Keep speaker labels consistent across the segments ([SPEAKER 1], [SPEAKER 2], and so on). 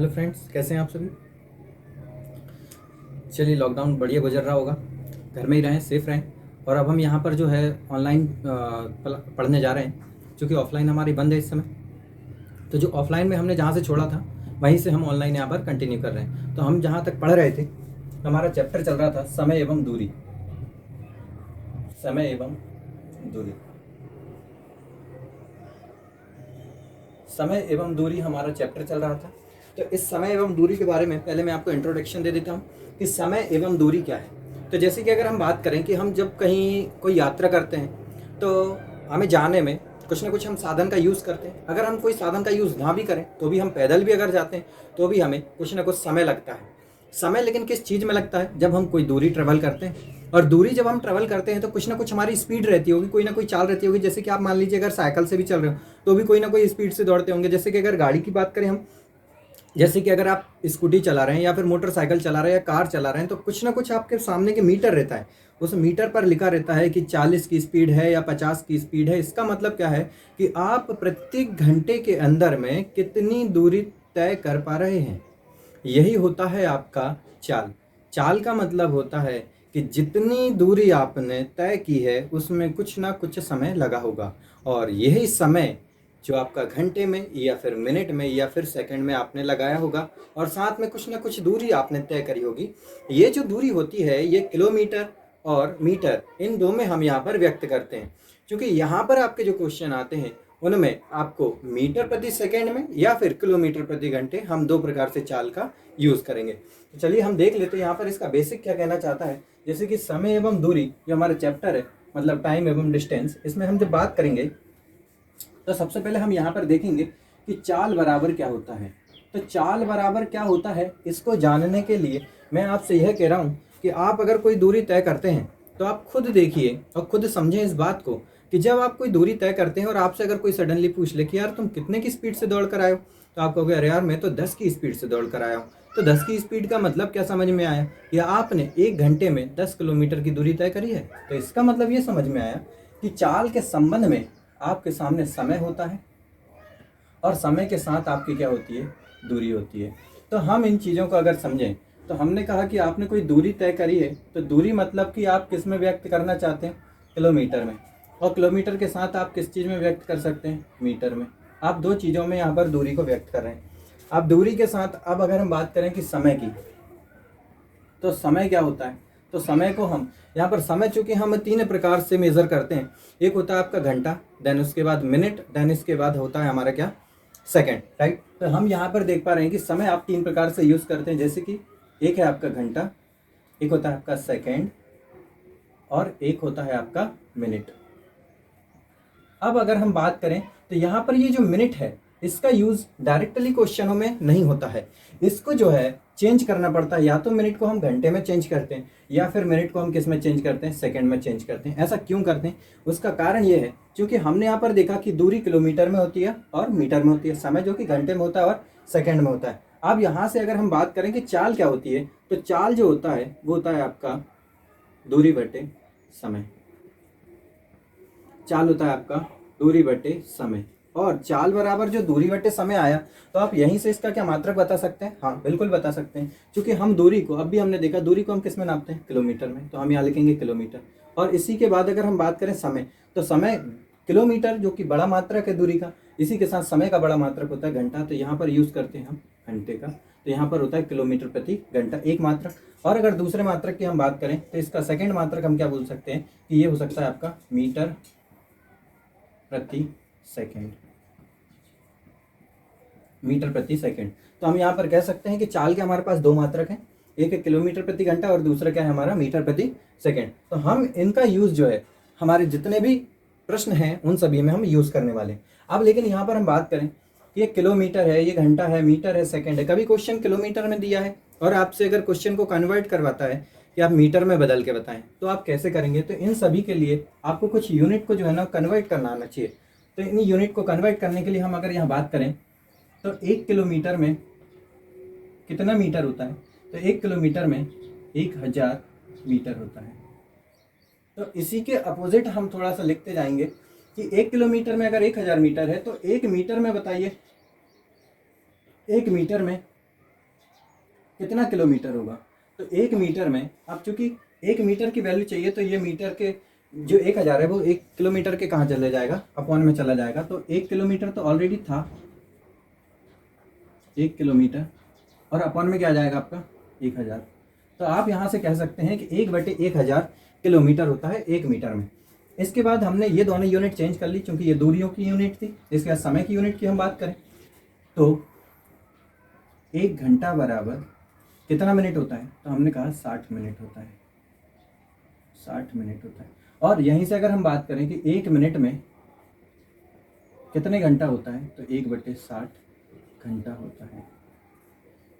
[SPEAKER 1] Hello friends, कैसे हैं आप सभी। चलिए, लॉकडाउन बढ़िया गुजर रहा होगा, घर में ही रहें, सेफ रहें। और अब हम यहाँ पर जो है ऑनलाइन पढ़ने जा रहे हैं, क्योंकि ऑफलाइन हमारी बंद है इस समय। तो जो ऑफलाइन में हमने जहाँ से छोड़ा था वहीं से हम ऑनलाइन यहाँ पर कंटिन्यू कर रहे हैं। तो हम जहाँ तक पढ़ रहे थे, हमारा चैप्टर चल रहा था समय एवं दूरी। समय एवं दूरी, समय एवं दूरी हमारा चैप्टर चल रहा था। तो इस समय एवं दूरी के बारे में पहले मैं आपको इंट्रोडक्शन दे देता हूँ कि समय एवं दूरी क्या है। तो जैसे कि अगर हम बात करें कि हम जब कहीं कोई यात्रा करते हैं तो हमें जाने में कुछ ना कुछ हम साधन का यूज़ करते हैं। अगर हम कोई साधन का यूज़ ना भी करें तो भी, हम पैदल भी अगर जाते हैं तो भी हमें कुछ ना कुछ समय लगता है। समय लेकिन किस चीज़ में लगता है, जब हम कोई दूरी ट्रेवल करते हैं। और दूरी जब हम ट्रेवल करते हैं तो कुछ ना कुछ हमारी स्पीड रहती होगी, कोई ना कोई चाल रहती होगी। जैसे कि आप मान लीजिए अगर साइकिल से भी चल रहे हो तो भी कोई ना कोई स्पीड से दौड़ते होंगे। जैसे कि अगर गाड़ी की बात करें हम, जैसे कि अगर आप स्कूटी चला रहे हैं या फिर मोटरसाइकिल चला रहे हैं या कार चला रहे हैं, तो कुछ ना कुछ आपके सामने के मीटर रहता है। उस मीटर पर लिखा रहता है कि 40 की स्पीड है या 50 की स्पीड है। इसका मतलब क्या है कि आप प्रत्येक घंटे के अंदर में कितनी दूरी तय कर पा रहे हैं। यही होता है आपका चाल। चाल का मतलब होता है कि जितनी दूरी आपने तय की है उसमें कुछ ना कुछ समय लगा होगा। और यही समय जो आपका घंटे में या फिर मिनट में या फिर सेकंड में आपने लगाया होगा, और साथ में कुछ ना कुछ दूरी आपने तय करी होगी। ये जो दूरी होती है ये किलोमीटर और मीटर, इन दो में हम यहाँ पर व्यक्त करते हैं। क्योंकि यहाँ पर आपके जो क्वेश्चन आते हैं उनमें आपको मीटर प्रति सेकंड में या फिर किलोमीटर प्रति घंटे, हम दो प्रकार से चाल का यूज़ करेंगे। तो चलिए हम देख लेते हैं यहाँ पर इसका बेसिक क्या कहना चाहता है। जैसे कि समय एवं दूरी जो हमारा चैप्टर है, मतलब टाइम एवं डिस्टेंस, इसमें हम जब बात करेंगे तो सबसे पहले हम यहाँ पर देखेंगे कि चाल बराबर क्या होता है। तो चाल बराबर क्या होता है, इसको जानने के लिए मैं आपसे यह कह रहा हूँ कि आप अगर कोई दूरी तय करते हैं तो आप खुद देखिए और खुद समझें इस बात को कि जब आप कोई दूरी तय करते हैं और आपसे अगर कोई सडनली पूछ ले कि यार तुम कितने की स्पीड से दौड़ कर आए हो, तो आप कहोगे अरे यार मैं तो 10 की स्पीड से दौड़ कर आया हूँ। तो 10 की स्पीड का मतलब क्या समझ में आया, या आपने 1 घंटे में 10 किलोमीटर की दूरी तय करी है। तो इसका मतलब ये समझ में आया कि चाल के संबंध में आपके सामने समय होता है और समय के साथ आपकी क्या होती है, दूरी होती है। तो हम इन चीज़ों को अगर समझें तो हमने कहा कि आपने कोई दूरी तय करी है, तो दूरी मतलब कि आप किस में व्यक्त करना चाहते हैं, किलोमीटर में। और किलोमीटर के साथ आप किस चीज़ में व्यक्त कर सकते हैं, मीटर में। आप दो चीज़ों में यहाँ पर दूरी को व्यक्त कर रहे हैं। अब दूरी के साथ अब अगर हम बात करें कि समय की, तो समय क्या होता है। तो समय को हम यहाँ पर, समय चूंकि हम 3 प्रकार से मेज़र करते हैं। एक होता है आपका घंटा, देन उसके बाद मिनट, देन इसके बाद होता है हमारा क्या, सेकंड, राइट। तो हम यहाँ पर देख पा रहे हैं कि समय आप 3 प्रकार से यूज़ करते हैं। जैसे कि एक है आपका घंटा, एक होता है आपका सेकंड, और एक होता है आपका मिनट। अब अगर हम बात करें तो यहाँ पर ये जो मिनट है इसका यूज़ डायरेक्टली क्वेश्चनों में नहीं होता है। इसको जो है चेंज करना पड़ता है। या तो मिनट को हम घंटे में चेंज करते हैं या फिर मिनट को हम किस में चेंज करते हैं, सेकंड में चेंज करते हैं। ऐसा क्यों करते हैं, उसका कारण ये है क्योंकि हमने यहाँ पर देखा कि दूरी किलोमीटर में होती है और मीटर में होती है, समय जो कि घंटे में होता है और सेकेंड में होता है। अब यहाँ से अगर हम बात करें कि चाल क्या होती है, तो चाल जो होता है वो होता है आपका दूरी बटे समय। चाल होता है आपका दूरी बटे समय। और चाल बराबर जो दूरी बटे समय आया, तो आप यहीं से इसका क्या मात्रक बता सकते हैं, हाँ बिल्कुल बता सकते हैं। क्योंकि हम दूरी को, अब भी हमने देखा दूरी को हम किस में नापते हैं, किलोमीटर में। तो हम यहाँ लिखेंगे किलोमीटर। और इसी के बाद अगर हम बात करें समय, तो समय किलोमीटर जो कि बड़ा मात्रक है दूरी का, इसी के साथ समय का बड़ा मात्रक होता है घंटा। तो यहाँ पर यूज़ करते हैं हम घंटे का। तो यहाँ पर होता है किलोमीटर प्रति घंटा, एक मात्रक। और अगर दूसरे मात्रक की हम बात करें तो इसका सेकंड मात्रक हम क्या बोल सकते हैं कि ये हो सकता है आपका मीटर प्रति सेकंड, मीटर प्रति सेकंड। तो हम यहाँ पर कह सकते हैं कि चाल के हमारे पास दो मात्रक हैं, एक है किलोमीटर प्रति घंटा और दूसरा क्या है हमारा, मीटर प्रति सेकंड। तो हम इनका यूज़ जो है हमारे जितने भी प्रश्न हैं उन सभी में हम यूज़ करने वाले हैं। अब लेकिन यहाँ पर हम बात करें कि ये किलोमीटर है, ये घंटा है, मीटर है, सेकंड है। कभी क्वेश्चन किलोमीटर में दिया है और आपसे अगर क्वेश्चन को कन्वर्ट करवाता है कि आप मीटर में बदल के बताएं, तो आप कैसे करेंगे। तो इन सभी के लिए आपको कुछ यूनिट को जो है ना कन्वर्ट करना आना चाहिए। तो इन यूनिट को कन्वर्ट करने के लिए हम अगर यहाँ बात करें तो 1 किलोमीटर में कितना मीटर होता है, तो 1 किलोमीटर में 1000 मीटर होता है। तो इसी के अपोजिट हम थोड़ा सा लिखते जाएंगे कि 1 किलोमीटर में अगर 1000 मीटर है तो 1 मीटर में बताइए, 1 मीटर में कितना किलोमीटर होगा। तो 1 मीटर में अब चूंकि 1 मीटर की वैल्यू चाहिए, तो ये मीटर के जो 1000 है वो 1 किलोमीटर के कहाँ चले जाएगा, अपॉन में चला जाएगा। तो 1 किलोमीटर तो ऑलरेडी था, 1 किलोमीटर, और अपॉन में क्या आ जाएगा आपका 1000। तो आप यहाँ से कह सकते हैं कि 1/1000 किलोमीटर होता है 1 मीटर में। इसके बाद हमने ये दोनों यूनिट चेंज कर ली, क्योंकि ये दूरियों की यूनिट थी। इसके बाद समय की यूनिट की हम बात करें तो 1 घंटा बराबर कितना मिनट होता है, तो हमने कहा 60 मिनट होता है, 60 मिनट होता है। और यहीं से अगर हम बात करें कि 1 मिनट में कितने घंटा होता है, तो 1/60 घंटा होता है।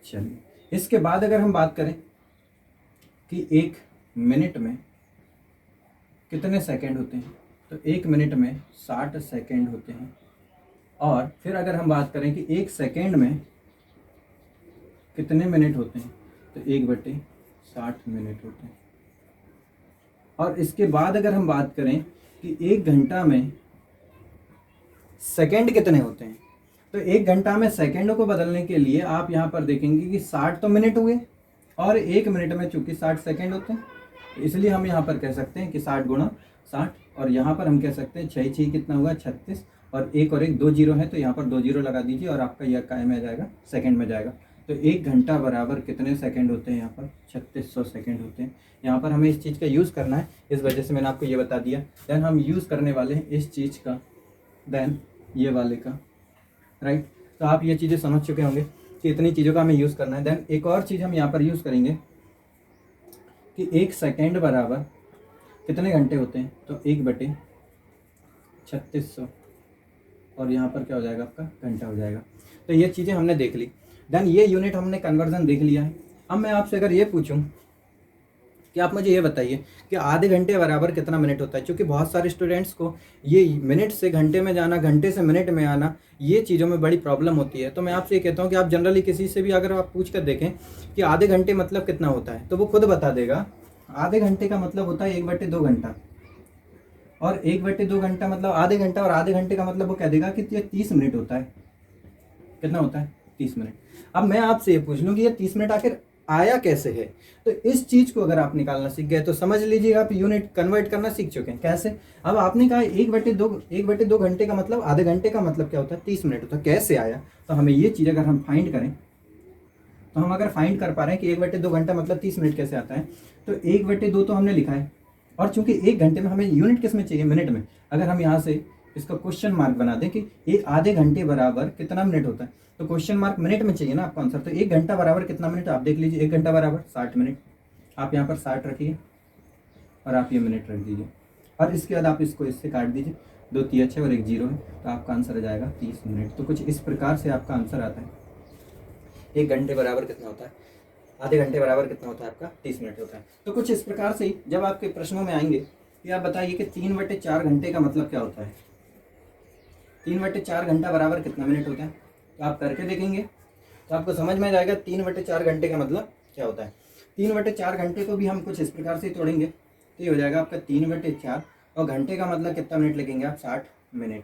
[SPEAKER 1] चलिए, इसके बाद अगर हम बात करें कि 1 मिनट में कितने सेकंड होते हैं, तो 1 मिनट में 60 सेकंड होते हैं। और फिर अगर हम बात करें कि 1 सेकंड में कितने मिनट होते हैं, तो 1/60 मिनट होते हैं। और इसके बाद अगर हम बात करें कि 1 घंटा में सेकंड कितने होते हैं, तो 1 घंटा में सेकंडों को बदलने के लिए आप यहाँ पर देखेंगे कि 60 तो मिनट हुए, और 1 मिनट में चूंकि 60 सेकंड होते हैं, तो इसलिए हम यहाँ पर कह सकते हैं कि 60 गुणा 60। और यहाँ पर हम कह सकते हैं 6 6 कितना हुआ 36, और 1 और 1 2 जीरो है, तो यहाँ पर 2 जीरो लगा दीजिए और आपका यह काय में आ जाएगा, सेकंड में जाएगा। तो 1 घंटा बराबर कितने सेकंड होते हैं, यहाँ पर 3600 सेकंड होते हैं। यहाँ पर हमें इस चीज़ का यूज़ करना है, इस वजह से मैंने आपको ये बता दिया। देन हम यूज़ करने वाले हैं इस चीज़ का, देन ये वाले का, राइट। तो आप ये चीज़ें समझ चुके होंगे कि इतनी चीज़ों का हमें यूज़ करना है। देन एक और चीज़ हम यहाँ पर यूज़ करेंगे कि 1 सेकेंड बराबर कितने घंटे होते हैं, तो 1/3600, और यहाँ पर क्या हो जाएगा आपका घंटा हो जाएगा। तो ये चीज़ें हमने देख ली। देन ये यूनिट हमने कन्वर्जन देख लिया है। अब मैं आपसे अगर ये पूछूं कि आप मुझे ये बताइए कि आधे घंटे बराबर कितना मिनट होता है, क्योंकि बहुत सारे स्टूडेंट्स को ये मिनट से घंटे में जाना, घंटे से मिनट में आना, ये चीज़ों में बड़ी प्रॉब्लम होती है। तो मैं आपसे ये कहता हूँ कि आप जनरली किसी से भी अगर आप पूछ कर देखें कि आधे घंटे मतलब कितना होता है, तो वो खुद बता देगा। आधे घंटे का मतलब होता है 1/2 घंटा, और 1/2 घंटा मतलब आधे घंटा, और आधे घंटे का मतलब वो कह देगा कि ये 30 मिनट होता है। कितना होता है 30 मिनट। अब मैं आपसे ये पूछ लूँ कि ये 30 मिनट आखिर आया कैसे है, तो इस चीज़ को अगर आप निकालना सीख गए तो समझ लीजिए आप यूनिट कन्वर्ट करना सीख चुके हैं। कैसे? अब आपने कहा 1/2 घंटे का मतलब, आधे घंटे का मतलब क्या होता है 30 मिनट होता है, कैसे आया। तो हमें ये चीज़ अगर हम फाइंड करें, तो हम अगर फाइंड कर पा रहे हैं कि 1/2 घंटा मतलब 30 मिनट कैसे आता है, तो 1/2 तो हमने लिखा है, और चूंकि 1 घंटे में हमें यूनिट किस में चाहिए, मिनट में। अगर हम यहाँ से इसका क्वेश्चन मार्क बना दें कि एक आधे घंटे बराबर कितना मिनट होता है, तो क्वेश्चन मार्क मिनट में चाहिए ना आपको आंसर। तो 1 घंटा बराबर कितना मिनट, आप देख लीजिए। 1 घंटा बराबर 60 मिनट। आप यहाँ पर 60 रखिए और आप ये मिनट रख दीजिए, और इसके बाद आप इसको इससे काट दीजिए, 2 3 6 और 1 0 है, तो आपका आंसर आ जाएगा 30 मिनट। तो कुछ इस प्रकार से आपका आंसर आता है। 1 घंटे बराबर कितना होता है, आधे घंटे बराबर कितना होता है आपका 30 मिनट होता है। तो कुछ इस प्रकार से ही जब आपके प्रश्नों में आएंगे कि आप बताइए कि 3/4 घंटे का मतलब क्या होता है, 3/4 घंटा बराबर कितना मिनट होता है, तो आप करके देखेंगे तो आपको समझ में आ जाएगा 3/4 घंटे का मतलब क्या होता है। 3/4 घंटे को भी हम कुछ इस प्रकार से तोड़ेंगे, तो ये हो जाएगा आपका 3/4, और घंटे का मतलब कितना मिनट लिखेंगे आप 60 मिनट।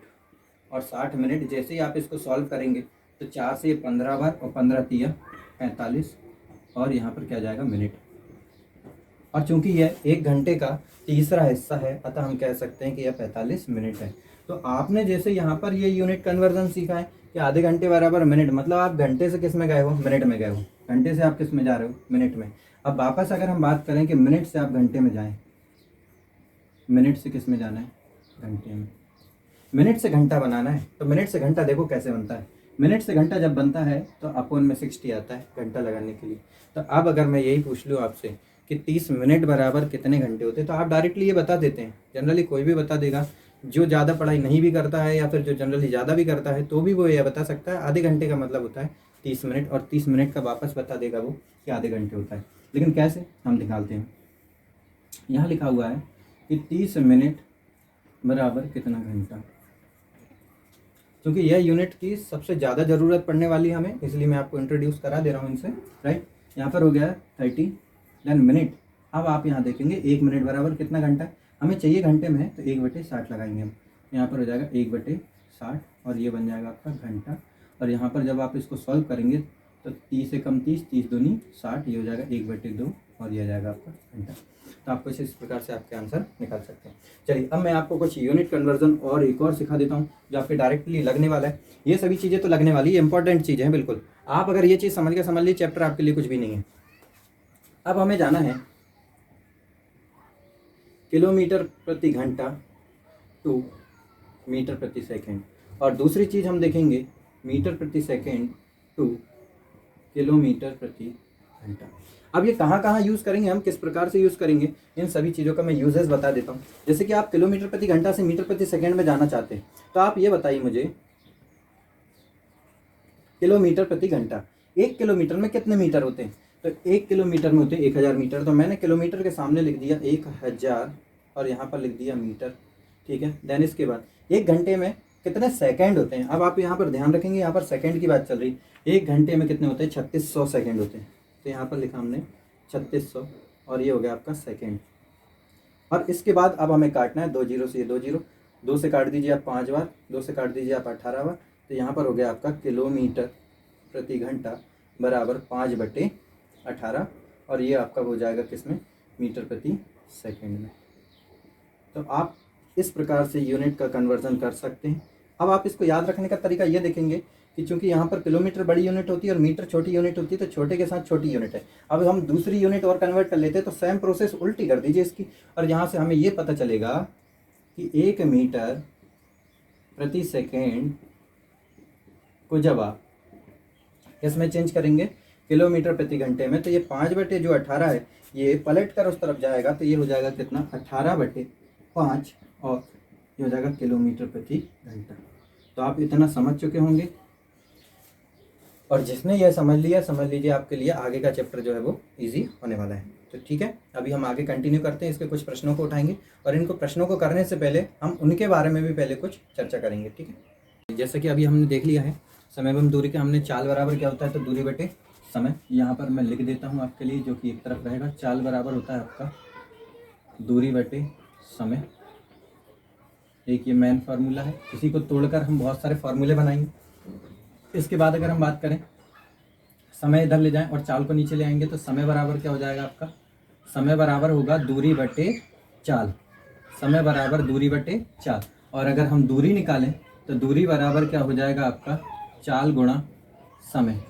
[SPEAKER 1] और 60 मिनट जैसे ही आप इसको सॉल्व करेंगे तो 4 से 15 बार, और 15 तिया 45, और यहाँ पर क्या जाएगा मिनट। और चूंकि यह 1 घंटे का तीसरा हिस्सा है, अतः हम कह सकते हैं कि यह 45 मिनट है। तो आपने जैसे यहाँ पर ये यूनिट कन्वर्जन सीखा है कि आधे घंटे बराबर मिनट, मतलब आप घंटे से किस में गए हो, मिनट में गए हो। घंटे से आप किस में जा रहे हो, मिनट में। अब वापस अगर हम बात करें कि मिनट से आप घंटे में जाएं, मिनट से किस में जाना है, घंटे में। मिनट से घंटा बनाना है, तो मिनट से घंटा देखो कैसे बनता है। मिनट से घंटा जब बनता है तो अपॉन में 60 आता है घंटा लगाने के लिए। तो अब अगर मैं यही पूछ लूँ आपसे कि 30 मिनट बराबर कितने घंटे होते हैं, तो आप डायरेक्टली ये बता देते हैं। जनरली कोई भी बता देगा, जो ज़्यादा पढ़ाई नहीं भी करता है या फिर जो जनरली ज़्यादा भी करता है तो भी वो ये बता सकता है आधे घंटे का मतलब होता है 30 मिनट, और 30 मिनट का वापस बता देगा वो कि आधे घंटे होता है। लेकिन कैसे, हम निकालते हैं। यहाँ लिखा हुआ है कि 30 मिनट बराबर कितना घंटा। क्योंकि यह यूनिट की सबसे ज़्यादा ज़रूरत पड़ने वाली है हमें, इसलिए मैं आपको इंट्रोड्यूस करा दे रहा हूँ इनसे, राइट। यहाँ पर हो गया 30, देन मिनट। अब आप यहाँ देखेंगे 1 मिनट बराबर कितना घंटा, हमें चाहिए घंटे में है, तो 1/60 लगाएंगे हम। यहाँ पर हो जाएगा 1/60, और ये बन जाएगा आपका घंटा। और यहाँ पर जब आप इसको सॉल्व करेंगे तो 30 से कम 30, 30 दूनी 60, ये हो जाएगा 1/2 और ये आ जाएगा आपका घंटा। तो आप कुछ इस प्रकार से आपके आंसर निकाल सकते हैं। चलिए अब मैं आपको कुछ यूनिट कन्वर्जन और एक और सिखा देता हूँ जो आपके डायरेक्टली लगने वाला है। ये सभी चीज़ें तो लगने वाली है, इंपॉर्टेंट चीज़ है बिल्कुल। आप अगर ये चीज़ समझ लीजिए चैप्टर आपके लिए कुछ भी नहीं है। अब हमें जाना है किलोमीटर प्रति घंटा टू मीटर प्रति सेकेंड, और दूसरी चीज़ हम देखेंगे मीटर प्रति सेकेंड टू किलोमीटर प्रति घंटा। अब ये कहाँ कहाँ यूज़ करेंगे, हम किस प्रकार से यूज़ करेंगे, इन सभी चीज़ों का मैं यूजेस बता देता हूँ। जैसे कि आप किलोमीटर प्रति घंटा से मीटर प्रति सेकेंड में जाना चाहते हैं, तो आप ये बताइए मुझे किलोमीटर प्रति घंटा, 1 किलोमीटर में कितने मीटर होते हैं? तो 1 किलोमीटर में होते हैं 1000 मीटर। तो मैंने किलोमीटर के सामने लिख दिया 1000 और यहाँ पर लिख दिया मीटर, ठीक है। देन इसके बाद 1 घंटे में कितने सेकंड होते हैं? अब आप यहाँ पर ध्यान रखेंगे, यहाँ पर सेकंड की बात चल रही है। 1 घंटे में कितने होते हैं? 3600 सेकंड होते हैं। तो यहाँ पर लिखा हमने 3600 और ये हो गया आपका सेकंड। और इसके बाद अब हमें काटना है 2 जीरो से, ये 2 जीरो, 2 से काट दीजिए आप 5 बार, 2 से काट दीजिए आप 18 बार। तो यहाँ पर हो गया आपका किलोमीटर प्रति घंटा बराबर 5/18 और ये आपका हो जाएगा किसमें? मीटर प्रति सेकंड में। तो आप इस प्रकार से यूनिट का कन्वर्जन कर सकते हैं। अब आप इसको याद रखने का तरीका ये देखेंगे कि चूंकि यहाँ पर किलोमीटर बड़ी यूनिट होती है और मीटर छोटी यूनिट होती है, तो छोटे के साथ छोटी यूनिट है। अब हम दूसरी यूनिट और कन्वर्ट कर लेते हैं, तो सेम प्रोसेस उल्टी कर दीजिए इसकी, और यहाँ से हमें ये पता चलेगा कि 1 मीटर प्रति सेकेंड को जब आप इसमें चेंज करेंगे किलोमीटर प्रति घंटे में, तो ये 5/18 है, ये पलट कर उस तरफ जाएगा, तो ये हो जाएगा कितना? 18/5 और ये हो जाएगा किलोमीटर प्रति घंटा। तो आप इतना समझ चुके होंगे, और जिसने यह समझ लिया, समझ लीजिए आपके लिए आगे का चैप्टर जो है वो इजी होने वाला है। तो ठीक है, अभी हम आगे कंटिन्यू करते हैं, इसके कुछ प्रश्नों को उठाएंगे, और इनको प्रश्नों को करने से पहले हम उनके बारे में भी पहले कुछ चर्चा करेंगे, ठीक है। जैसे कि अभी हमने देख लिया है समय एवं दूरी के, हमने चाल बराबर क्या होता है? तो दूरी बटे समय। यहाँ पर मैं लिख देता हूँ आपके लिए, जो कि एक तरफ रहेगा। चाल बराबर होता है आपका दूरी बटे समय। एक ये मेन फार्मूला है, इसी को तोड़कर हम बहुत सारे फार्मूले बनाएंगे। इसके बाद अगर हम बात करें, समय इधर ले जाएं और चाल को नीचे ले आएंगे, तो समय बराबर क्या हो जाएगा आपका? समय बराबर होगा दूरी बटे चाल। समय बराबर दूरी बटे चाल। और अगर हम दूरी निकालें तो दूरी बराबर क्या हो जाएगा आपका? चाल गुणा समय।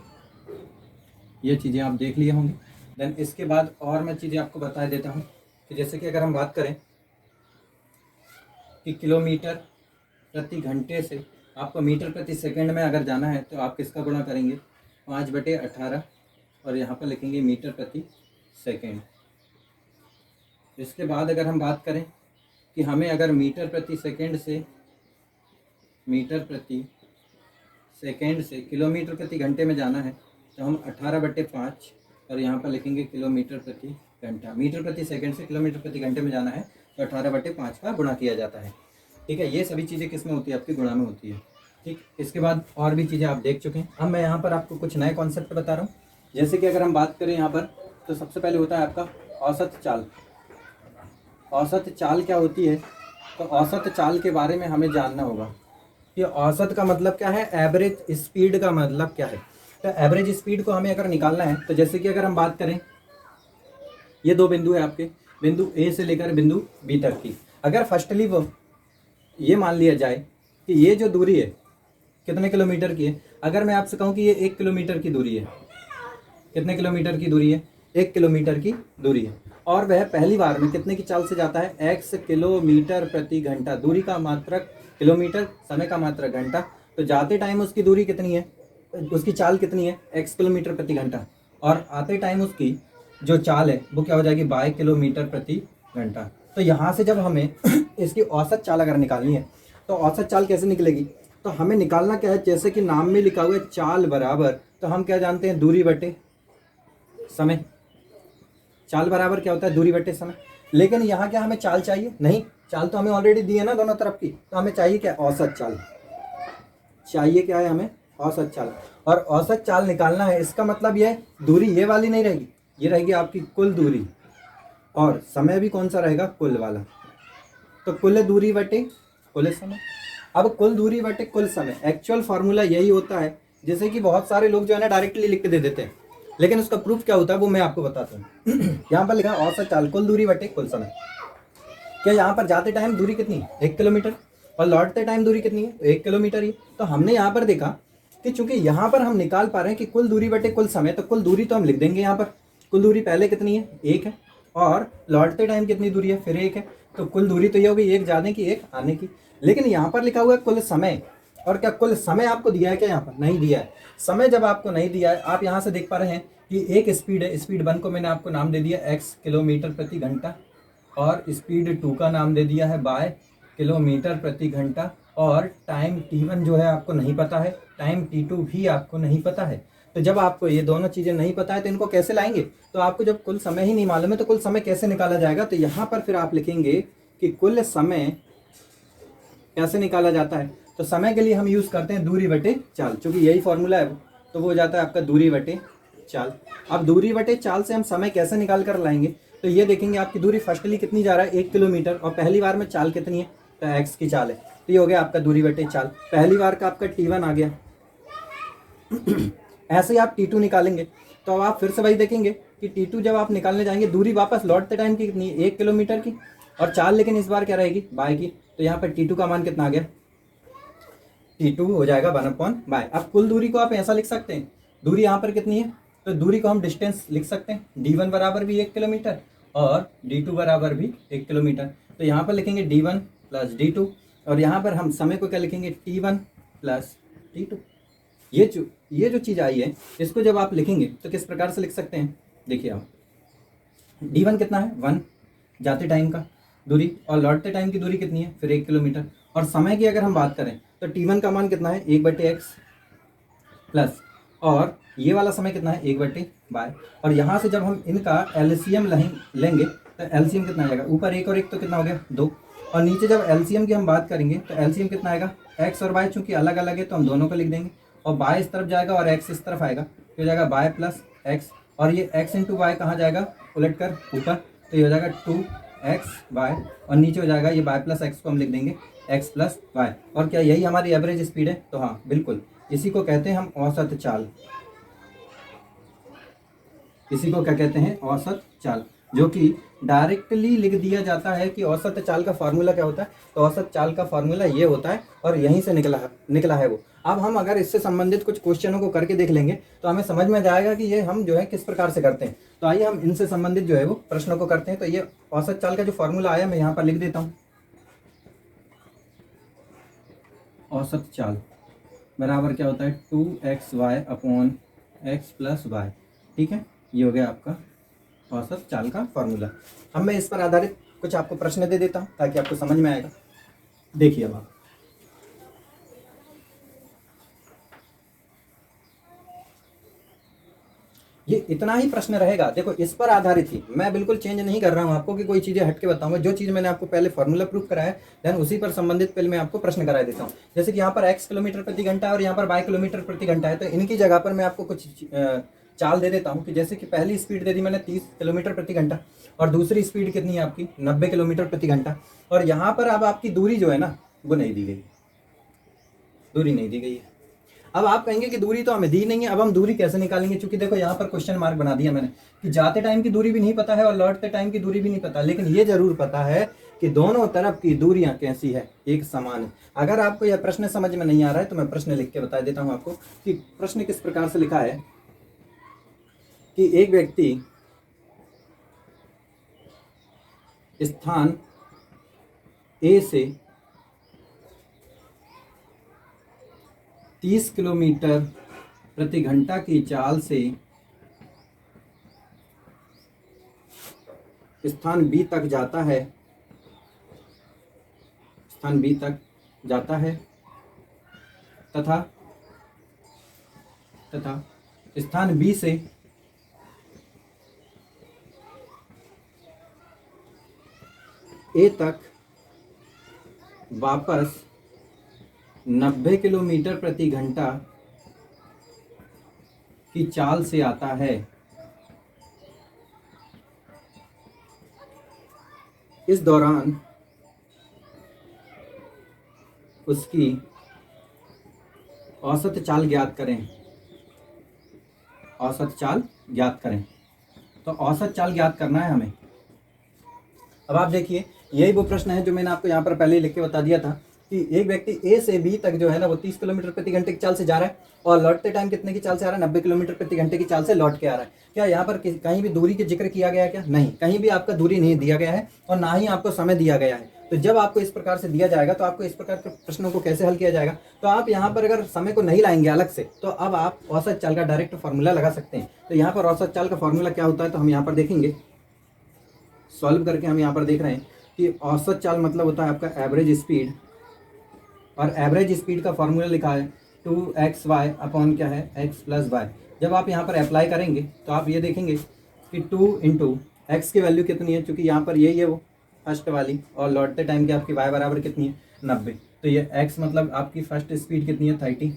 [SPEAKER 1] ये चीज़ें आप देख लिए होंगे। देन इसके बाद और मैं चीज़ें आपको बता देता हूँ कि जैसे कि अगर हम बात करें कि किलोमीटर प्रति घंटे से आपको मीटर प्रति सेकंड में अगर जाना है, तो आप किसका गुणा करेंगे? 5/18 और यहाँ पर लिखेंगे मीटर प्रति सेकंड। इसके बाद अगर हम बात करें कि हमें अगर मीटर प्रति सेकंड से किलोमीटर प्रति घंटे में जाना है, तो हम 18/5 और यहाँ पर लिखेंगे किलोमीटर प्रति घंटा। मीटर प्रति सेकंड से किलोमीटर प्रति घंटे में जाना है, तो 18/5 का गुणा किया जाता है, ठीक है। ये सभी चीज़ें किस में होती है? आपकी गुणा में होती है, ठीक। इसके बाद और भी चीज़ें आप देख चुके हैं। अब मैं यहाँ पर आपको कुछ नए कॉन्सेप्ट बता रहा हूँ। जैसे कि अगर हम बात करें यहाँ पर, तो सबसे पहले होता है आपका औसत चाल। औसत चाल क्या होती है? तो औसत चाल के बारे में हमें जानना होगा कि औसत का मतलब क्या है, एवरेज स्पीड का मतलब क्या है। तो एवरेज स्पीड को हमें अगर निकालना है, तो जैसे कि अगर हम बात करें, ये 2 बिंदु है आपके, बिंदु ए से लेकर बिंदु बी तक की। अगर फर्स्टली वो ये मान लिया जाए कि ये जो दूरी है कितने किलोमीटर की है, अगर मैं आपसे कहूँ कि ये 1 किलोमीटर की दूरी है, कितने किलोमीटर की दूरी है? 1 किलोमीटर की दूरी है, और वह पहली बार में कितने की चाल से जाता है? x किलोमीटर प्रति घंटा। दूरी का मात्रक किलोमीटर, समय का मात्रक घंटा। तो जाते टाइम उसकी दूरी कितनी है, उसकी चाल कितनी है? x किलोमीटर प्रति घंटा। और आते टाइम उसकी जो चाल है वो क्या हो जाएगी? y किलोमीटर प्रति घंटा। तो यहाँ से जब हमें इसकी औसत चाल अगर निकालनी है, तो औसत चाल कैसे निकलेगी? तो हमें निकालना क्या है, जैसे कि नाम में लिखा हुआ है चाल बराबर, तो हम क्या जानते हैं? दूरी बटे समय। चाल बराबर क्या होता है? दूरी बटे समय। लेकिन यहाँ क्या हमें चाल चाहिए? नहीं, चाल तो हमें ऑलरेडी दी है ना दोनों तरफ की। तो हमें चाहिए क्या? औसत चाल चाहिए। क्या है हमें? औसत चाल। और औसत चाल निकालना है, इसका मतलब यह दूरी ये वाली नहीं रहेगी, ये रहेगी आपकी कुल दूरी, और समय भी कौन सा रहेगा? कुल वाला। तो कुल दूरी बटे कुल समय। अब कुल दूरी बटे कुल समय, एक्चुअल फार्मूला यही होता है जैसे कि बहुत सारे लोग जो है ना डायरेक्टली लिख के दे देते हैं, लेकिन उसका प्रूफ क्या होता है वो मैं आपको बताता हूँ। यहाँ पर लिखा है औसत चाल कुल दूरी बटे कुल समय। क्या यहाँ पर जाते टाइम दूरी कितनी है? 1 किलोमीटर, और लौटते टाइम दूरी कितनी है? तो 1 किलोमीटर ही। तो हमने यहाँ पर देखा कि चूंकि यहाँ पर हम निकाल पा रहे हैं कि कुल दूरी बटे कुल समय, तो कुल दूरी तो हम लिख देंगे यहाँ पर। कुल दूरी पहले कितनी है? 1 है, और लौटते टाइम कितनी दूरी है? फिर 1 है। तो कुल दूरी तो ये होगी 1 जाने की 1 आने की। लेकिन यहाँ पर लिखा हुआ है कुल समय, और क्या कुल समय आपको दिया है क्या? यहाँ पर नहीं दिया है। समय जब आपको नहीं दिया है, आप यहाँ से देख पा रहे हैं कि एक स्पीड है, स्पीड 1 को मैंने आपको नाम दे दिया x किलोमीटर प्रति घंटा, और स्पीड 2 का नाम दे दिया है बाय किलोमीटर प्रति घंटा, और टाइम t1 जो है आपको नहीं पता है, टाइम t2 भी आपको नहीं पता है। तो जब आपको ये दोनों चीज़ें नहीं पता है तो इनको कैसे लाएंगे? तो आपको जब कुल समय ही नहीं मालूम है तो कुल समय कैसे निकाला जाएगा? तो यहाँ पर फिर आप लिखेंगे कि कुल समय कैसे निकाला जाता है। तो समय के लिए हम यूज़ करते हैं दूरी बटे चाल, चूँकि यही फॉर्मूला है, तो वो हो जाता है आपका दूरी बटे चाल। अब दूरी बटे चाल से हम समय कैसे निकाल कर लाएंगे? तो ये देखेंगे आपकी दूरी फर्स्टली कितनी जा रहा है? 1 किलोमीटर, और पहली बार में चाल कितनी है? तो x की चाल है। तो ये हो गया आपका दूरी बटे चाल। पहली बार का आपका t1 आ गया। ऐसे ही आप t2 निकालेंगे, तो अब आप फिर से वही देखेंगे कि t2 जब आप निकालने जाएंगे, दूरी वापस लौटते टाइम की कितनी है? 1 किलोमीटर की, और चाल लेकिन इस बार क्या रहेगी? बाय की। तो यहाँ पर t2 का मान कितना आ गया? t2 हो जाएगा 1/बाय। अब कुल दूरी को आप ऐसा लिख सकते हैं, दूरी यहाँ पर कितनी है? तो दूरी को हम डिस्टेंस लिख सकते हैं, d1 बराबर भी 1 किलोमीटर और d2 बराबर भी 1 किलोमीटर। तो यहाँ पर लिखेंगे d1 प्लस d2, और यहाँ पर हम समय को क्या लिखेंगे? t1 plus t2। ये जो चीज़ आई है, इसको जब आप लिखेंगे तो किस प्रकार से लिख सकते हैं? देखिए आप, d1 कितना है? 1 जाते टाइम का दूरी, और लौटते टाइम की दूरी कितनी है? फिर 1 किलोमीटर। और समय की अगर हम बात करें तो t1 का मान कितना है? 1/x प्लस, और ये वाला समय कितना है? 1/बाय। और यहाँ से जब हम इनका एलसीएम लेंगे तो एलसीएम कितना आ जाएगा? ऊपर 1 और 1 तो कितना हो गया? 2, और नीचे जब एलसीएम की हम बात करेंगे तो एलसीएम कितना आएगा? x और y चूंकि अलग अलग है तो हम दोनों को लिख देंगे, और बाय इस तरफ जाएगा और x इस तरफ आएगा, तो हो जाएगा बाय प्लस x, और ये x इंटू वाई कहाँ जाएगा? उलट कर ऊपर, तो ये हो जाएगा 2x/y, और नीचे हो जाएगा ये y प्लस x को हम लिख देंगे x प्लस वाई। और क्या यही हमारी एवरेज स्पीड है? तो हाँ बिल्कुल, इसी को कहते हैं हम औसत चाल। इसी को क्या कहते हैं? औसत चाल, जो कि डायरेक्टली लिख दिया जाता है कि औसत चाल का फार्मूला क्या होता है। तो औसत चाल का फार्मूला ये होता है, और यहीं से निकला है वो। अब हम अगर इससे संबंधित कुछ क्वेश्चनों को करके देख लेंगे तो हमें समझ में जाएगा कि ये हम जो है किस प्रकार से करते हैं। तो आइए हम इनसे संबंधित जो है वो प्रश्नों को करते हैं। तो ये औसत चाल का जो फार्मूला आया मैं यहाँ पर लिख देता हूँ। औसत चाल बराबर क्या होता है? 2xy/x plus Y. ठीक है, ये हो गया आपका औसत चाल का फॉर्मूला। अब मैं इस पर आधारित कुछ आपको प्रश्न दे देता हूँ ताकि आपको समझ में आएगा। देखिए अब आप, ये इतना ही प्रश्न रहेगा। देखो इस पर आधारित ही, मैं बिल्कुल चेंज नहीं कर रहा हूँ आपको कि कोई चीज़ें हट के बताऊंगा। जो चीज़ मैंने आपको पहले फॉर्मूला प्रूफ कराया देन उसी पर संबंधित पहले मैं आपको प्रश्न करा देता हूँ। जैसे कि यहाँ पर x किलोमीटर प्रति घंटा और यहाँ पर y किलोमीटर प्रति घंटा है, तो इनकी जगह पर मैं आपको कुछ चाल दे देता हूँ कि जैसे कि पहली स्पीड दे दी मैंने 30 किलोमीटर प्रति घंटा, और दूसरी स्पीड कितनी है आपकी? 90 किलोमीटर प्रति घंटा। और यहाँ पर अब आपकी दूरी जो है ना वो नहीं दी गई, दूरी नहीं दी गई है। अब आप कहेंगे कि दूरी तो हमें दी नहीं है, अब हम दूरी कैसे निकालेंगे? क्योंकि देखो यहाँ पर क्वेश्चन मार्क बना दिया मैंने कि जाते टाइम की दूरी भी नहीं पता है और लौटते टाइम की दूरी भी नहीं पता, लेकिन ये जरूर पता है कि दोनों तरफ की दूरियां कैसी है? एक समान है। अगर आपको यह प्रश्न समझ में नहीं आ रहा है तो मैं प्रश्न लिख के बता देता हूँ आपको कि प्रश्न किस प्रकार से लिखा है कि एक व्यक्ति स्थान ए से 30 किलोमीटर प्रति घंटा की चाल से स्थान बी तक जाता है, स्थान बी तक जाता है तथा स्थान बी से ए तक वापस 90 किलोमीटर प्रति घंटा की चाल से आता है। इस दौरान उसकी औसत चाल ज्ञात करें। औसत चाल ज्ञात करें। तो औसत चाल ज्ञात करना है हमें। अब आप देखिए, यही वो प्रश्न है जो मैंने आपको यहाँ पर पहले ही लिख के बता दिया था कि एक व्यक्ति ए से बी तक जो है ना वो 30 किलोमीटर प्रति घंटे की चाल से जा रहा है और लौटते टाइम कितने की चाल से आ रहा है, 90 किलोमीटर प्रति घंटे की चाल से लौट के आ रहा है। क्या यहाँ पर कहीं भी दूरी का जिक्र किया गया है क्या? नहीं, कहीं भी आपका दूरी नहीं दिया गया है और ना ही आपको समय दिया गया है। तो जब आपको इस प्रकार से दिया जाएगा तो आपको इस प्रकार के प्रश्नों को कैसे हल किया जाएगा? तो आप यहाँ पर अगर समय को नहीं लाएंगे अलग से तो अब आप औसत चाल का डायरेक्ट फॉर्मूला लगा सकते हैं। तो यहाँ पर औसत चाल का फॉर्मूला क्या होता है तो हम यहाँ पर देखेंगे, सॉल्व करके हम यहाँ पर देख रहे हैं कि औसत चाल मतलब होता है आपका एवरेज स्पीड, और एवरेज स्पीड का फॉर्मूला लिखा है 2xy अपॉन क्या है x प्लस वाई। जब आप यहाँ पर अप्लाई करेंगे तो आप ये देखेंगे कि 2 इंटू एक्स की वैल्यू कितनी है, चूँकि यहाँ पर यही है वो फर्स्ट वाली, और लौटते टाइम की आपकी y बराबर कितनी है 90। तो ये x मतलब आपकी फर्स्ट स्पीड कितनी है 30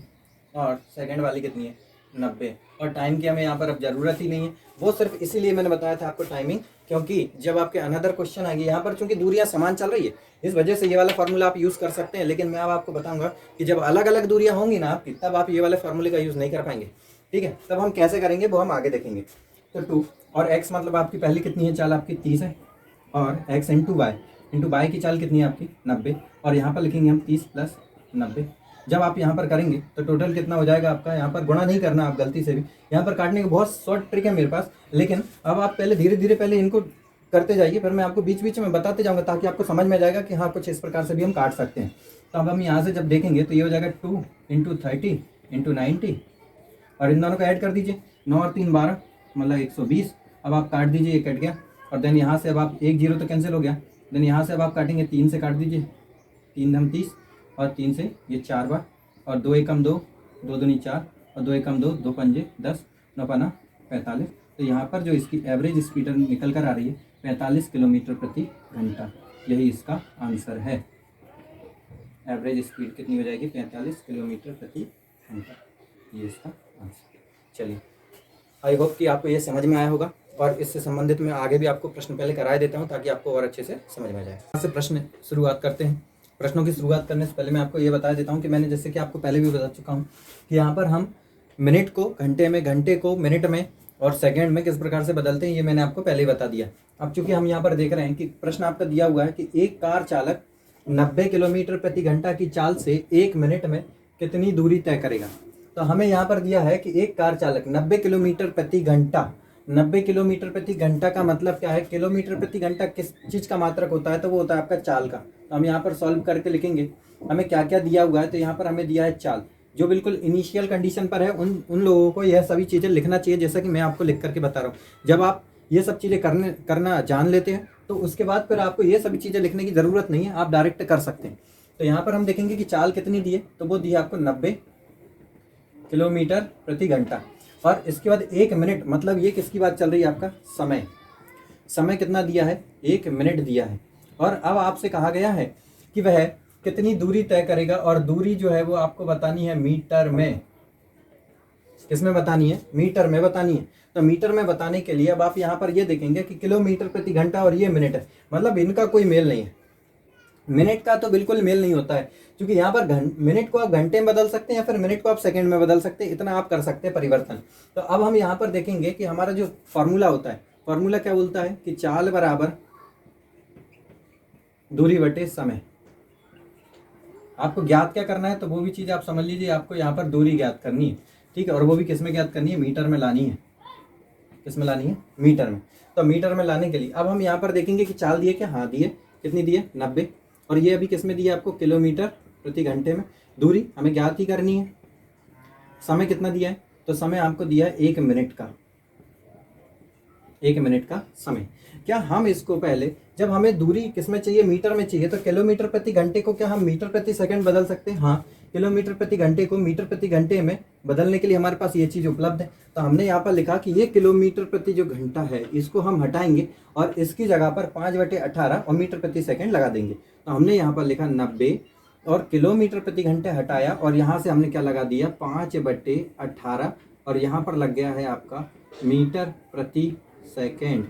[SPEAKER 1] और सेकेंड वाली कितनी है 90, और टाइम की हमें यहाँ पर अब ज़रूरत ही नहीं है। वो सिर्फ इसीलिए मैंने बताया था आपको टाइमिंग, क्योंकि जब आपके अनदर क्वेश्चन आएंगे यहाँ पर चूंकि दूरियां समान चल रही है इस वजह से ये वाला फार्मूला आप यूज़ कर सकते हैं। लेकिन मैं अब आपको बताऊंगा कि जब अलग अलग दूरियां होंगी ना आपकी, तब आप ये वाले फार्मूले का यूज़ नहीं कर पाएंगे। ठीक है, तब हम कैसे करेंगे वो हम आगे देखेंगे। तो 2 और x मतलब आपकी पहली कितनी है चाल आपकी 30 है, और x इंटू वाई की चाल कितनी है आपकी 90, और यहाँ पर लिखेंगे हम 30 प्लस 90। जब आप यहाँ पर करेंगे तो टोटल कितना हो जाएगा आपका, यहाँ पर गुणा नहीं करना आप गलती से भी, यहाँ पर काटने की बहुत शॉर्ट ट्रिक है मेरे पास, लेकिन अब आप पहले धीरे धीरे पहले इनको करते जाइए, फिर मैं आपको बीच बीच में बताते जाऊँगा ताकि आपको समझ में आ जाएगा कि हाँ कुछ इस प्रकार से भी हम काट सकते हैं। तो अब हम यहाँ से जब देखेंगे तो ये हो जाएगा 2 इंटू 30 इंटू 90, और इन दोनों को ऐड कर दीजिए, 9 और 3 12 मतलब 120। अब आप काट दीजिए, ये कट गया, और देन यहाँ से अब आप 1 0 तो कैंसिल हो गया, देन यहाँ से अब आप काटेंगे 3 से काट दीजिए, 3 धम 30, और 3 से ये 4 बार, और 2 एकम 2, 2 दूनी 4, और 2 एकम 2, 2 पंजे 10, 9 पना 45। तो यहाँ पर जो इसकी एवरेज स्पीड निकल कर आ रही है 45 किलोमीटर प्रति घंटा, यही इसका आंसर है। एवरेज स्पीड कितनी हो जाएगी 45 किलोमीटर प्रति घंटा, ये इसका आंसर। चलिए, आई होप कि आपको ये समझ में आया होगा, और इससे संबंधित मैं आगे भी आपको प्रश्न पहले कराए देता हूँ ताकि आपको और अच्छे से समझ में आ जाए। यहाँ से प्रश्न शुरुआत करते हैं। प्रश्नों की शुरुआत करने से पहले मैं आपको ये बता देता हूँ कि मैंने जैसे कि आपको पहले भी बता चुका हूँ कि यहाँ पर हम मिनट को घंटे में, घंटे को मिनट में, और सेकंड में किस प्रकार से बदलते हैं ये मैंने आपको पहले ही बता दिया। अब चूंकि हम यहाँ पर देख रहे हैं कि प्रश्न आपका दिया हुआ है कि एक कार चालक 90 किलोमीटर प्रति घंटा की चाल से 1 मिनट में कितनी दूरी तय करेगा। तो हमें यहाँ पर दिया है कि एक कार चालक 90 किलोमीटर प्रति घंटा, 90 किलोमीटर प्रति घंटा का मतलब क्या है, किलोमीटर प्रति घंटा किस चीज़ का मात्रक होता है, तो वो होता है आपका चाल का। तो हम यहाँ पर सॉल्व करके लिखेंगे हमें क्या क्या दिया हुआ है। तो यहाँ पर हमें दिया है चाल, जो बिल्कुल इनिशियल कंडीशन पर है उन लोगों को यह सभी चीज़ें लिखना चाहिए, जैसा कि मैं आपको लिख करके बता रहा हूँ। जब आप ये सब चीज़ें करना जान लेते हैं तो उसके बाद फिर आपको ये सभी चीज़ें लिखने की ज़रूरत नहीं है, आप डायरेक्ट कर सकते हैं। तो यहाँ पर हम देखेंगे कि चाल कितनी दी है, तो वो दी है आपको 90 किलोमीटर प्रति घंटा, और इसके बाद 1 मिनट मतलब ये किसकी बात चल रही है, आपका समय। समय कितना दिया है, 1 मिनट दिया है, और अब आपसे कहा गया है कि वह कितनी दूरी तय करेगा, और दूरी जो है वो आपको बतानी है मीटर में। किसमें बतानी है, मीटर में बतानी है। तो मीटर में बताने के लिए अब आप यहाँ पर ये देखेंगे कि किलोमीटर प्रति घंटा और ये मिनट है, मतलब इनका कोई मेल नहीं है। मिनट का तो बिल्कुल मेल नहीं होता है, क्योंकि यहाँ पर मिनट को आप घंटे में बदल सकते हैं या फिर मिनट को आप सेकंड में बदल सकते हैं, इतना आप कर सकते हैं परिवर्तन। तो अब हम यहाँ पर देखेंगे कि हमारा जो फॉर्मूला होता है, फॉर्मूला क्या बोलता है कि चाल बराबर दूरी बटे समय। आपको ज्ञात क्या करना है, तो वो भी चीज़ आप समझ लीजिए, आपको यहाँ पर दूरी ज्ञात करनी है, ठीक है, और वो भी किस में ज्ञात करनी है, मीटर में लानी है। किस में लानी है, मीटर में। तो मीटर में लाने के लिए अब हम यहाँ पर देखेंगे कि चाल दिए क्या, हाँ दिए, कितनी दी है 90, और ये अभी किस में दिया आपको, किलोमीटर प्रति घंटे में। दूरी हमें ज्ञात ही करनी है। समय कितना दिया है, तो समय आपको दिया है 1 मिनट का, 1 मिनट का समय। क्या हम इसको पहले, जब हमें दूरी किसमें चाहिए, मीटर में चाहिए, तो किलोमीटर प्रति घंटे को क्या हम मीटर प्रति सेकंड बदल सकते हैं, हाँ, किलोमीटर प्रति घंटे को मीटर प्रति घंटे में बदलने के लिए हमारे पास ये चीज़ उपलब्ध है। तो हमने यहाँ पर लिखा कि ये किलोमीटर प्रति जो घंटा है इसको हम हटाएंगे और इसकी जगह पर 5/18 और मीटर प्रति सेकंड लगा देंगे। तो हमने यहाँ पर लिखा 90 और किलोमीटर प्रति घंटे हटाया, और यहाँ से हमने क्या लगा दिया 5/18, और यहाँ पर लग गया है आपका मीटर प्रति सेकेंड।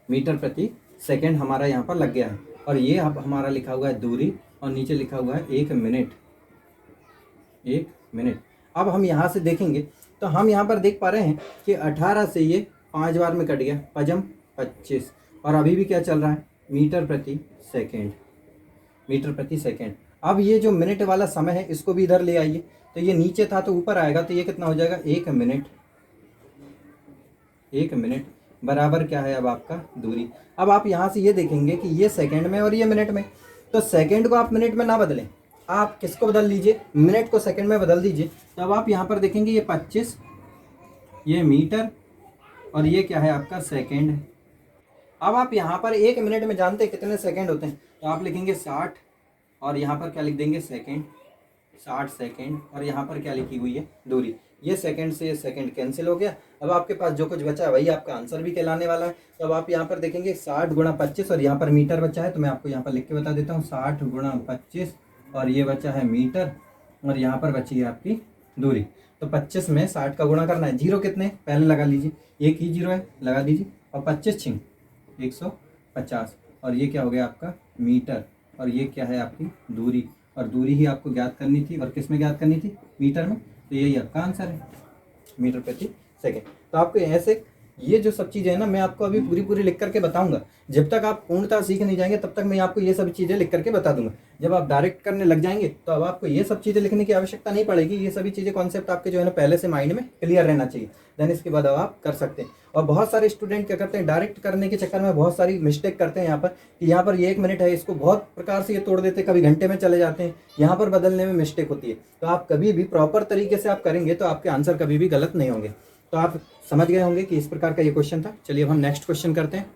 [SPEAKER 1] मीटर प्रति सेकंड हमारा यहाँ पर लग गया है, और ये अब हमारा लिखा हुआ है दूरी, और नीचे लिखा हुआ है 1 मिनट, 1 मिनट। अब हम यहाँ से देखेंगे तो हम यहाँ पर देख पा रहे हैं कि 18 से ये 5 बार में कट गया, पजम 25, और अभी भी क्या चल रहा है, मीटर प्रति सेकेंड, मीटर प्रति सेकेंड। अब ये जो मिनट वाला समय है इसको भी इधर ले आइए, तो ये नीचे था तो ऊपर आएगा, तो ये कितना हो जाएगा, 1 मिनट, 1 मिनट बराबर क्या है अब आपका दूरी। अब आप यहाँ से ये देखेंगे कि ये सेकंड में और ये मिनट में, तो सेकंड को आप मिनट में ना बदलें, आप किसको बदल लीजिए, मिनट को सेकंड में बदल दीजिए। तो अब आप यहाँ पर देखेंगे ये 25, ये मीटर, और ये क्या है आपका सेकंड है। अब आप यहाँ पर 1 मिनट में जानते हैं कितने सेकंड होते हैं, तो आप लिखेंगे 60, और यहाँ पर क्या लिख देंगे, सेकंड, 60 सेकंड, और यहाँ पर क्या लिखी हुई है, दूरी। ये सेकंड से ये सेकंड कैंसिल हो गया। अब आपके पास जो कुछ बचा है वही आपका आंसर भी कहलाने वाला है। तो अब आप यहाँ पर देखेंगे 60 गुणा 25, और यहाँ पर मीटर बचा है, तो मैं आपको यहाँ पर लिख के बता देता हूँ, 60 गुणा 25, और ये बचा है मीटर, और यहाँ पर बची है आपकी दूरी। तो 25 में 60 का गुणा करना है, जीरो कितने पहले लगा लीजिए, एक ही जीरो है, लगा दीजिए, और 25 छिंग 150, और ये क्या हो गया आपका मीटर, और ये क्या है आपकी दूरी, और दूरी ही आपको ज्ञात करनी थी, और किस में ज्ञात करनी थी, मीटर में। तो यही आपका आंसर है, मीटर प्रति सेकेंड। तो आपको ऐसे ये जो सब चीज़ें हैं ना, मैं आपको अभी पूरी पूरी लिख करके बताऊंगा। जब तक आप पूर्णतः सीख नहीं जाएंगे तब तक मैं आपको ये सभी चीज़ें लिख करके बता दूंगा। जब आप डायरेक्ट करने लग जाएंगे तो अब आपको ये सब चीज़ें लिखने की आवश्यकता नहीं पड़ेगी। ये सभी चीज़ें कॉन्सेप्ट आपके जो है ना पहले से माइंड में क्लियर रहना चाहिए, देन इसके बाद अब आप कर सकते हैं। और बहुत सारे स्टूडेंट क्या करते हैं, डायरेक्ट करने के चक्कर में बहुत सारी मिस्टेक करते हैं। यहाँ पर ये 1 मिनट है, इसको बहुत प्रकार से ये तोड़ देते हैं, कभी घंटे में चले जाते हैं, यहाँ पर बदलने में मिस्टेक होती है। तो आप कभी भी प्रॉपर तरीके से आप करेंगे तो आपके आंसर कभी भी गलत नहीं होंगे। तो आप समझ गए होंगे कि इस प्रकार का ये क्वेश्चन था। चलिए अब हम नेक्स्ट क्वेश्चन करते हैं।